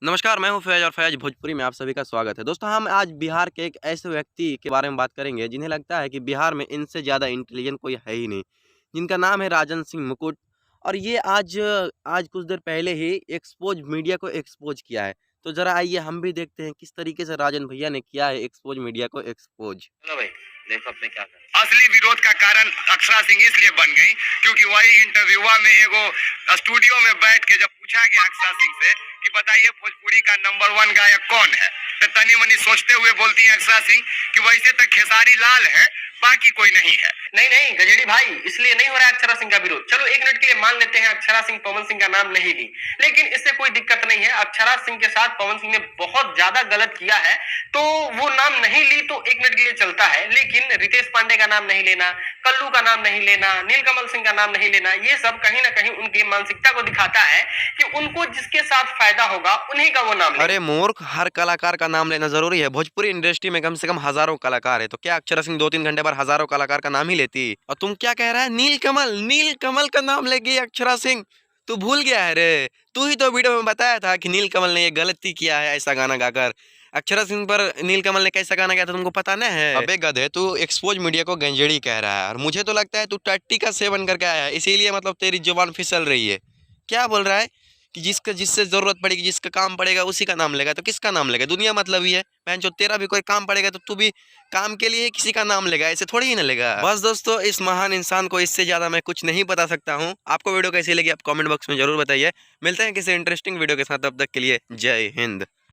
नमस्कार, मैं हूं फैज़ और फैज़ भोजपुरी में आप सभी का स्वागत है। दोस्तों, हम आज बिहार के एक ऐसे व्यक्ति के बारे में बात करेंगे जिन्हें लगता है कि बिहार में इनसे ज़्यादा इंटेलिजेंट कोई है ही नहीं, जिनका नाम है राजन सिंह मुकुट। और ये आज आज कुछ देर पहले ही मीडिया को एक्सपोज़ किया है। तो ज़रा आइए हम भी देखते हैं किस तरीके से राजन भैया ने किया है मीडिया को एक्सपोज़। चलो भाई, देखो अब मैं क्या कर असली विरोध का कारण अक्षरा सिंह इसलिए बन गई क्योंकि वही इंटरव्यूआ में एगो स्टूडियो में बैठ के जब पूछा गया अक्षरा सिंह से कि बताइए भोजपुरी का नंबर 1 गायक कौन है, तो तनी मनी सोचते हुए बोलती हैं अक्षरा सिंह कि वैसे तक खेसारी लाल है, बाकी कोई नहीं है। नहीं नहीं गजेड़ी भाई, इसलिए नहीं हो रहा है अक्षरा सिंह का विरोध। चलो एक मिनट के लिए मान लेते हैं अक्षरा सिंह पवन सिंह का नाम नहीं ली, लेकिन इससे कोई दिक्कत नहीं है। अक्षरा सिंह के साथ पवन सिंह ने बहुत ज्यादा गलत किया है, तो वो नाम नहीं ली तो एक मिनट के लिए चलता है, लेकिन रितेश पांडे का नाम नहीं लेना, कल्लू का नाम नहीं लेना, नीलकमल सिंह का नाम नहीं लेना, ये सब कहीं ना कहीं उनकी मानसिकता को दिखाता है कि उनको जिसके साथ फायदा होगा उन्हीं का वो नाम अरे मूर्ख, हर कलाकार का नाम लेना ज़रूरी है? भोजपुरी इंडस्ट्री में कम से कम हज़ारों कलाकार हैं, तो क्या अक्षरा सिंह 2-3 घंटे बाद हज़ारों कलाकार का नाम ही लेती? और तुम क्या कह रहा है? नीलकमल का नाम लेगी अक्षरा सिंह? तू भूल गया है रे? तू ही तो वीडियो में बताया था कि नीलकमल ने ये गलती किया है ऐसा गाना गाकर। अक्षरा सिंह पर नीलकमल ने कैसा गाना गाया था तुमको पता नहीं है? अबे गधे, तू एक्सपोज मीडिया को गंजेड़ी कह रहा है और मुझे तो लगता है तू टट्टी का सेवन करके आया है, इसीलिए मतलब तेरी जुबान फिसल रही है। क्या बोल रहा है कि जिससे ज़रूरत पड़ेगी, जिसका काम पड़ेगा उसी का नाम लेगा, तो किसका नाम लेगा? दुनिया मतलबी है। बहनचोद, तेरा भी कोई काम पड़ेगा तो तू भी काम के लिए ही किसी का नाम लेगा, ऐसे थोड़ी ही ना लेगा। बस दोस्तों, इस महान इंसान को इससे ज़्यादा मैं कुछ नहीं बता सकता हूँ। आपको वीडियो कैसी लगी आप कमेंट बॉक्स में ज़रूर बताइए। मिलते हैं किसी इंटरेस्टिंग वीडियो के साथ, तब तक के लिए जय हिंद।